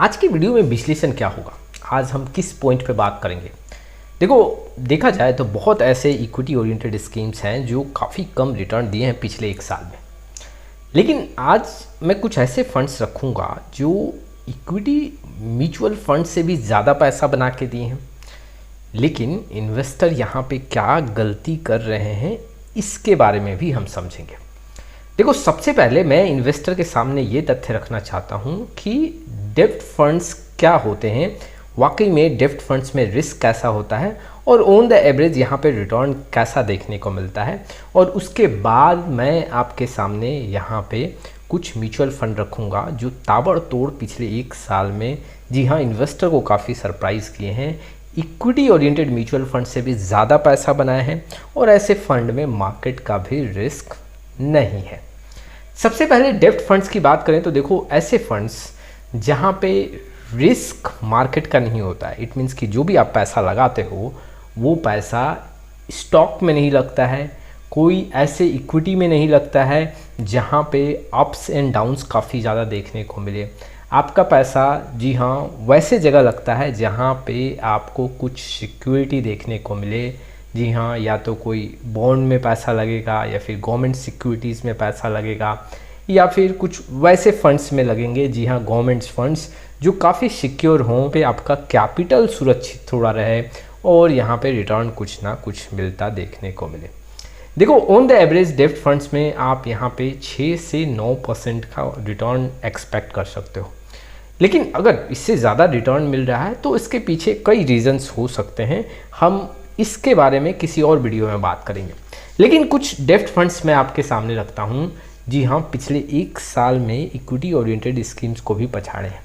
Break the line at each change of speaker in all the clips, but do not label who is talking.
आज की वीडियो में विश्लेषण क्या होगा, आज हम किस पॉइंट पे बात करेंगे। देखो, देखा जाए तो बहुत ऐसे इक्विटी ओरिएंटेड स्कीम्स हैं जो काफ़ी कम रिटर्न दिए हैं पिछले एक साल में। लेकिन आज मैं कुछ ऐसे फंड्स रखूँगा जो इक्विटी म्यूचुअल फंड से भी ज़्यादा पैसा बना के दिए हैं। लेकिन इन्वेस्टर यहाँ पे क्या गलती कर रहे हैं, इसके बारे में भी हम समझेंगे। देखो, सबसे पहले मैं इन्वेस्टर के सामने ये तथ्य रखना चाहता हूँ कि डेब्ट फंड्स क्या होते हैं, वाकई में डेब्ट फंड्स में रिस्क कैसा होता है और ऑन द एवरेज यहाँ पे रिटर्न कैसा देखने को मिलता है। और उसके बाद मैं आपके सामने यहाँ पे कुछ म्यूचुअल फंड रखूँगा जो ताबड़तोड़ पिछले एक साल में, जी हाँ, इन्वेस्टर को काफ़ी सरप्राइज़ किए हैं, इक्विटी ओरिएंटेड म्यूचुअल फंड से भी ज़्यादा पैसा बनाए हैं और ऐसे फंड में मार्केट का भी रिस्क नहीं है। सबसे पहले डेब्ट फंड्स की बात करें तो देखो, ऐसे फंड्स जहाँ पे रिस्क मार्केट का नहीं होता है, इट मीन्स कि जो भी आप पैसा लगाते हो वो पैसा स्टॉक में नहीं लगता है, कोई ऐसे इक्विटी में नहीं लगता है जहाँ पे अप्स एंड डाउन्स काफ़ी ज़्यादा देखने को मिले। आपका पैसा, जी हाँ, वैसे जगह लगता है जहाँ पे आपको कुछ सिक्योरिटी देखने को मिले। जी हाँ, या तो कोई बॉन्ड में पैसा लगेगा या फिर गवर्नमेंट सिक्योरिटीज़ में पैसा लगेगा या फिर कुछ वैसे फंड्स में लगेंगे, जी हाँ, गवर्नमेंट फंड्स जो काफ़ी सिक्योर हों, पे आपका कैपिटल सुरक्षित थोड़ा रहे और यहाँ पे रिटर्न कुछ ना कुछ मिलता देखने को मिले। देखो, ऑन द एवरेज डेब्ट फंड्स में आप यहाँ पे 6 से 9% का रिटर्न एक्सपेक्ट कर सकते हो। लेकिन अगर इससे ज़्यादा रिटर्न मिल रहा है तो इसके पीछे कई रीजंस हो सकते हैं, हम इसके बारे में किसी और वीडियो में बात करेंगे। लेकिन कुछ डेब्ट फंड्स मैं आपके सामने रखता हूँ, जी हाँ, पिछले एक साल में इक्विटी ओरिएंटेड स्कीम्स को भी पछाड़े हैं।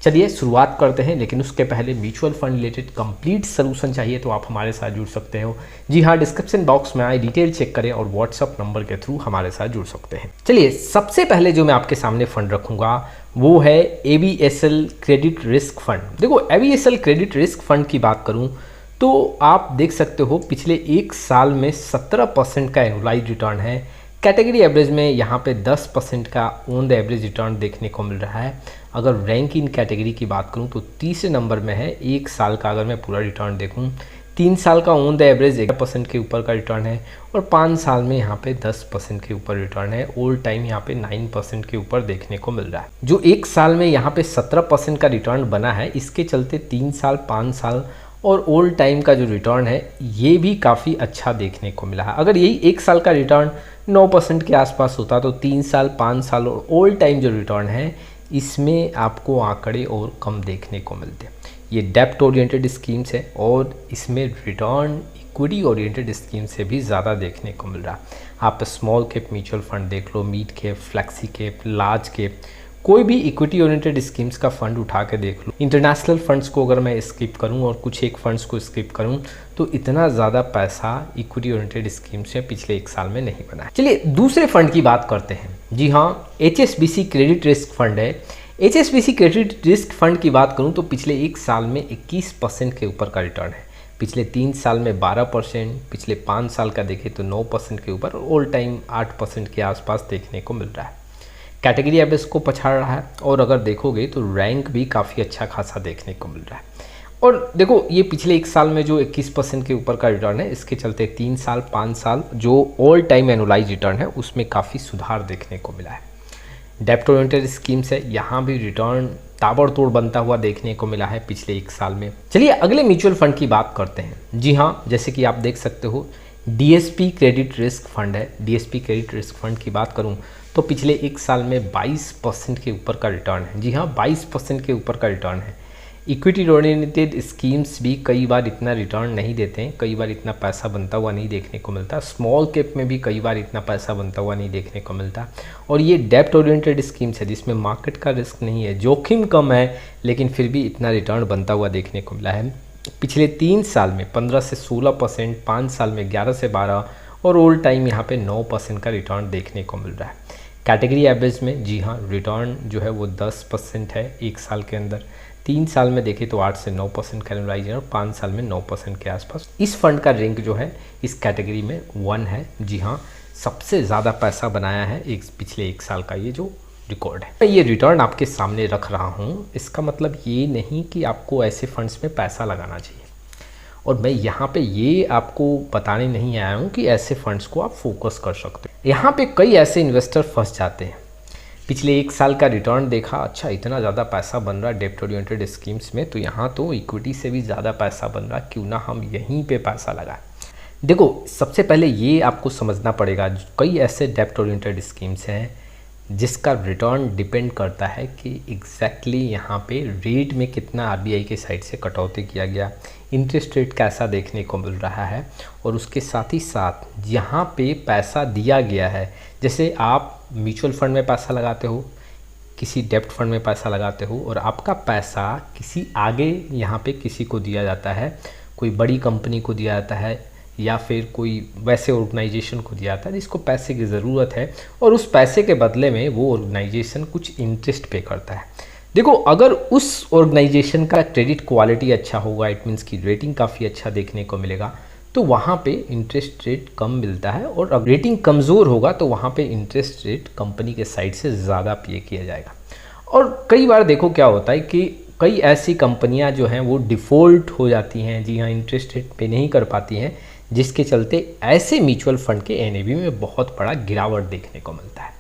चलिए शुरुआत करते हैं, लेकिन उसके पहले mutual fund related complete solution चाहिए तो आप हमारे साथ जुड़ सकते हो। जी हाँ, डिस्क्रिप्शन बॉक्स में आए डिटेल चेक करें और व्हाट्सअप नंबर के थ्रू हमारे साथ जुड़ सकते हैं। चलिए, सबसे पहले जो मैं आपके सामने फंड रखूँगा वो है ABSL क्रेडिट रिस्क फंड। देखो, ABSL क्रेडिट रिस्क फंड की बात करूँ तो आप देख सकते हो पिछले एक साल में 17% का एनुअलाइज रिटर्न है। कैटेगरी एवरेज में यहाँ पे 10% का ऑन द एवरेज रिटर्न देखने को मिल रहा है। अगर रैंक इन कैटेगरी की बात करूँ तो तीसरे नंबर में है। एक साल का अगर मैं पूरा रिटर्न देखूँ, 3 साल का ऑन द एवरेज 11% के ऊपर का रिटर्न है और 5 साल में यहाँ पे 10% के ऊपर रिटर्न है। ऑल टाइम यहाँ पे 9% के ऊपर देखने को मिल रहा है। जो एक साल में यहाँ पे 17% का रिटर्न बना है, इसके चलते 3 साल, 5 साल और ऑल टाइम का जो रिटर्न है ये भी काफ़ी अच्छा देखने को मिला है। अगर यही एक साल का रिटर्न 9% के आसपास होता तो 3 साल, 5 साल और ऑल टाइम जो रिटर्न है इसमें आपको आंकड़े और कम देखने को मिलते। ये डेब्ट ओरिएंटेड स्कीम्स है और इसमें रिटर्न इक्विटी ओरिएंटेड स्कीम से भी ज़्यादा देखने को मिल रहा है। आप स्मॉल कैप म्यूचुअल फंड देख लो, mid cap, flexi cap, large cap, कोई भी इक्विटी ओरिएंटेड स्कीम्स का फंड उठा के देख लो। इंटरनेशनल फंड्स को अगर मैं स्किप करूं और कुछ एक फंड्स को स्किप करूं तो इतना ज़्यादा पैसा इक्विटी ओरिएंटेड स्कीम्स से पिछले एक साल में नहीं बना है। चलिए दूसरे फंड की बात करते हैं। जी हाँ, HSBC क्रेडिट रिस्क फंड है। HSBC क्रेडिट रिस्क फंड की बात करूँ तो पिछले एक साल में 21% के ऊपर का रिटर्न है। पिछले 3 साल में 12%, पिछले 5 साल का देखें तो 9% के ऊपर, ऑल टाइम 8% के आसपास देखने को मिल रहा है। कैटेगरी एवरेज को पछाड़ रहा है और अगर देखोगे तो रैंक भी काफ़ी अच्छा खासा देखने को मिल रहा है। और देखो, ये पिछले एक साल में जो 21% के ऊपर का रिटर्न है, इसके चलते 3 साल, 5 साल जो ऑल टाइम एनुअलाइज रिटर्न है उसमें काफ़ी सुधार देखने को मिला है। डेब्ट ओरिएंटेड स्कीम्स है, यहाँ भी रिटर्न ताबड़तोड़ बनता हुआ देखने को मिला है पिछले एक साल में। चलिए अगले म्यूचुअल फंड की बात करते हैं। जी हाँ, जैसे कि आप देख सकते हो DSP क्रेडिट रिस्क फंड है। DSP क्रेडिट रिस्क फंड की बात करूँ तो पिछले एक साल में 22% के ऊपर का रिटर्न है। जी हाँ, 22% के ऊपर का रिटर्न है। इक्विटी ओरिएंटेड स्कीम्स भी कई बार इतना रिटर्न नहीं देते हैं, कई बार इतना पैसा बनता हुआ नहीं देखने को मिलता। स्मॉल कैप में भी कई बार इतना पैसा बनता हुआ नहीं देखने को मिलता। और ये डेब्ट ओरिएंटेड स्कीम्स है जिसमें मार्केट का रिस्क नहीं है, जोखिम कम है, लेकिन फिर भी इतना रिटर्न बनता हुआ देखने को मिला है। पिछले 3 साल में 15 से 16%, 5 साल में 11 से 12 और ऑल टाइम यहाँ पे 9% का रिटर्न देखने को मिल रहा है। कैटेगरी एवरेज में, जी हाँ, रिटर्न जो है वो 10% है एक साल के अंदर। 3 साल में देखें तो 8 से 9% का एनुअलाइज और 5 साल में 9% के आसपास। इस फंड का रैंक जो है इस कैटेगरी में 1 है। जी हाँ, सबसे ज़्यादा पैसा बनाया है पिछले एक साल का ये जो रिकॉर्ड है। मैं ये रिटर्न आपके सामने रख रहा हूँ, इसका मतलब ये नहीं कि आपको ऐसे फंड्स में पैसा लगाना चाहिए, और मैं यहाँ पे ये आपको बताने नहीं आया हूँ कि ऐसे फंड्स को आप फोकस कर सकते हो। यहाँ पे कई ऐसे इन्वेस्टर फंस जाते हैं, पिछले 1 साल का रिटर्न देखा, अच्छा इतना ज़्यादा पैसा बन रहा डेप्ट ओरिएंटेड स्कीम्स में, तो यहाँ तो इक्विटी से भी ज़्यादा पैसा बन रहा, क्यों ना हम यहीं पे पैसा लगाएं। देखो, सबसे पहले ये आपको समझना पड़ेगा, कई ऐसे डेप्ट ओरिएंटेड स्कीम्स हैं जिसका रिटर्न डिपेंड करता है कि एग्जैक्टली यहाँ पे रेट में कितना आरबीआई के साइड से कटौती किया गया, इंटरेस्ट रेट कैसा देखने को मिल रहा है, और उसके साथ ही साथ यहाँ पे पैसा दिया गया है। जैसे आप म्यूचुअल फंड में पैसा लगाते हो, किसी डेप्ट फंड में पैसा लगाते हो, और आपका पैसा किसी आगे यहाँ पे किसी को दिया जाता है, कोई बड़ी कंपनी को दिया जाता है, या फिर कोई वैसे ऑर्गेनाइजेशन को दिया जाता है जिसको पैसे की ज़रूरत है, और उस पैसे के बदले में वो ऑर्गेनाइजेशन कुछ इंटरेस्ट पे करता है। देखो, अगर उस ऑर्गेनाइजेशन का क्रेडिट क्वालिटी अच्छा होगा, इट मीन्स की रेटिंग काफ़ी अच्छा देखने को मिलेगा, तो वहाँ पे इंटरेस्ट रेट कम मिलता है, और अगर रेटिंग कमज़ोर होगा तो वहाँ पे इंटरेस्ट रेट कंपनी के साइड से ज़्यादा पे किया जाएगा। और कई बार देखो क्या होता है कि कई ऐसी कंपनियाँ जो हैं वो डिफ़ॉल्ट हो जाती हैं, जी हाँ, इंटरेस्ट रेट पे नहीं कर पाती हैं, जिसके चलते ऐसे म्यूचुअल फंड के एनएवी में बहुत बड़ा गिरावट देखने को मिलता है।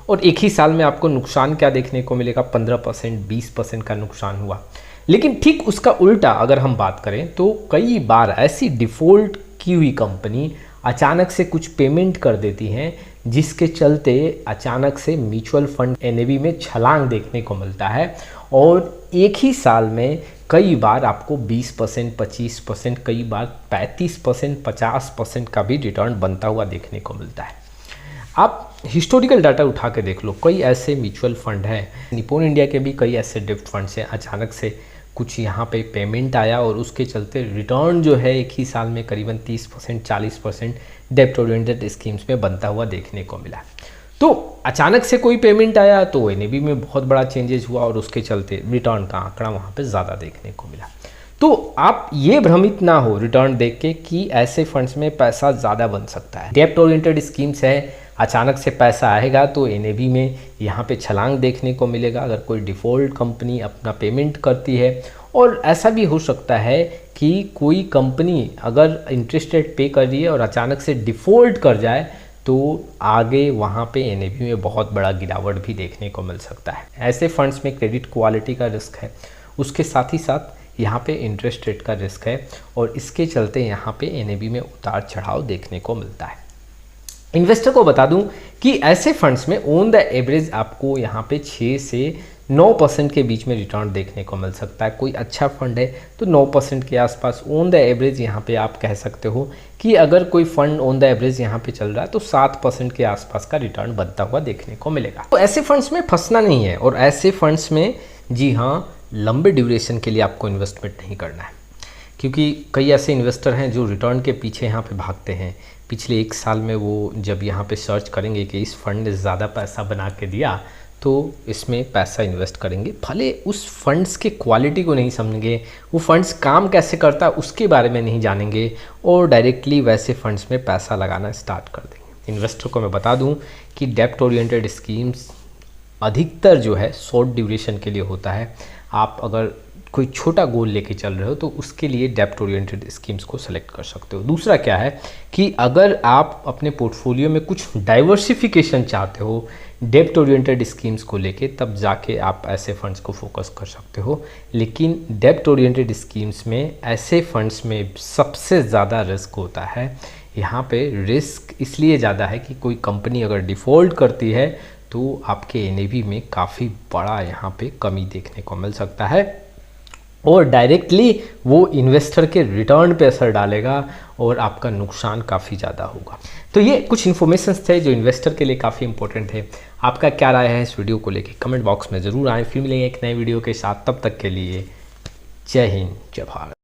और एक ही साल में आपको नुकसान क्या देखने को मिलेगा, 15% 20% का नुकसान हुआ। लेकिन ठीक उसका उल्टा अगर हम बात करें तो कई बार ऐसी डिफ़ॉल्ट की हुई कंपनी अचानक से कुछ पेमेंट कर देती हैं, जिसके चलते अचानक से म्यूचुअल फंड एनएवी में छलांग देखने को मिलता है, और एक ही साल में कई बार आपको 20%, 25%, कई बार 35%, 50% का भी रिटर्न बनता हुआ देखने को मिलता है। आप हिस्टोरिकल डाटा उठा के देख लो, कई ऐसे म्यूचुअल फंड हैं, निप्पॉन इंडिया के भी कई ऐसे डेप्ट फंड्स हैं, अचानक से कुछ यहाँ पे पेमेंट आया और उसके चलते रिटर्न जो है एक ही साल में करीबन 30%, 40% डेप्ट ओरिएंटेड स्कीम्स में बनता हुआ देखने को मिला। तो अचानक से कोई पेमेंट आया तो एनएवी में बहुत बड़ा चेंजेस हुआ, और उसके चलते रिटर्न का आंकड़ा वहाँ पे ज़्यादा देखने को मिला। तो आप ये भ्रमित ना हो रिटर्न देख के कि ऐसे फंड्स में पैसा ज़्यादा बन सकता है। डेप्ट ओरिएंटेड स्कीम्स है, अचानक से पैसा आएगा तो एनएवी में यहाँ पे छलांग देखने को मिलेगा अगर कोई डिफ़ॉल्ट कंपनी अपना पेमेंट करती है। और ऐसा भी हो सकता है कि कोई कंपनी अगर इंटरेस्ट रेट पे कर रही है और अचानक से डिफ़ॉल्ट कर जाए तो आगे वहाँ पे एनएवी में बहुत बड़ा गिरावट भी देखने को मिल सकता है। ऐसे फंड्स में क्रेडिट क्वालिटी का रिस्क है, उसके साथ ही साथ यहाँ पे इंटरेस्ट रेट का रिस्क है, और इसके चलते यहाँ पे एनएवी में उतार चढ़ाव देखने को मिलता है। इन्वेस्टर को बता दूं कि ऐसे फंड्स में ऑन द एवरेज आपको यहाँ पे 6 से 9% के बीच में रिटर्न देखने को मिल सकता है। कोई अच्छा फंड है तो 9% के आसपास ऑन द एवरेज यहाँ पे आप कह सकते हो कि अगर कोई फंड ऑन द एवरेज यहाँ पे चल रहा है तो 7% के आसपास का रिटर्न बनता हुआ देखने को मिलेगा। तो ऐसे फंड्स में फंसना नहीं है, और ऐसे फंड्स में जी हाँ लंबे ड्यूरेशन के लिए आपको इन्वेस्टमेंट नहीं करना है, क्योंकि कई ऐसे इन्वेस्टर हैं जो रिटर्न के पीछे यहाँ पे भागते हैं। पिछले 1 साल में वो जब यहाँ पे सर्च करेंगे कि इस फंड ने ज़्यादा पैसा बना के दिया तो इसमें पैसा इन्वेस्ट करेंगे, भले उस फंड्स के क्वालिटी को नहीं समझेंगे, वो फंड्स काम कैसे करता है उसके बारे में नहीं जानेंगे, और डायरेक्टली वैसे फंड्स में पैसा लगाना स्टार्ट कर देंगे। इन्वेस्टर को मैं बता दूं कि डेप्ट ओरिएंटेड स्कीम्स अधिकतर जो है शॉर्ट ड्यूरेशन के लिए होता है। आप अगर कोई छोटा गोल लेके चल रहे हो तो उसके लिए डेप्ट ओरिएंटेड स्कीम्स को सेलेक्ट कर सकते हो। दूसरा क्या है कि अगर आप अपने पोर्टफोलियो में कुछ डाइवर्सिफिकेशन चाहते हो डेप्ट ओरिएंटेड स्कीम्स को लेके, तब जाके आप ऐसे फंड्स को फोकस कर सकते हो। लेकिन डेप्ट ओरिएंटेड स्कीम्स में ऐसे फंड्स में सबसे ज़्यादा रिस्क होता है। यहाँ पे रिस्क इसलिए ज़्यादा है कि कोई कंपनी अगर डिफ़ॉल्ट करती है तो आपके एनएवी में काफ़ी बड़ा यहाँ पे कमी देखने को मिल सकता है, और डायरेक्टली वो इन्वेस्टर के रिटर्न पे असर डालेगा और आपका नुकसान काफ़ी ज़्यादा होगा। तो ये कुछ इन्फॉर्मेशंस थे जो इन्वेस्टर के लिए काफ़ी इंपॉर्टेंट थे। आपका क्या राय है इस वीडियो को लेके कमेंट बॉक्स में ज़रूर आएँ। फिर मिलेंगे एक नए वीडियो के साथ, तब तक के लिए जय हिंद जय भारत।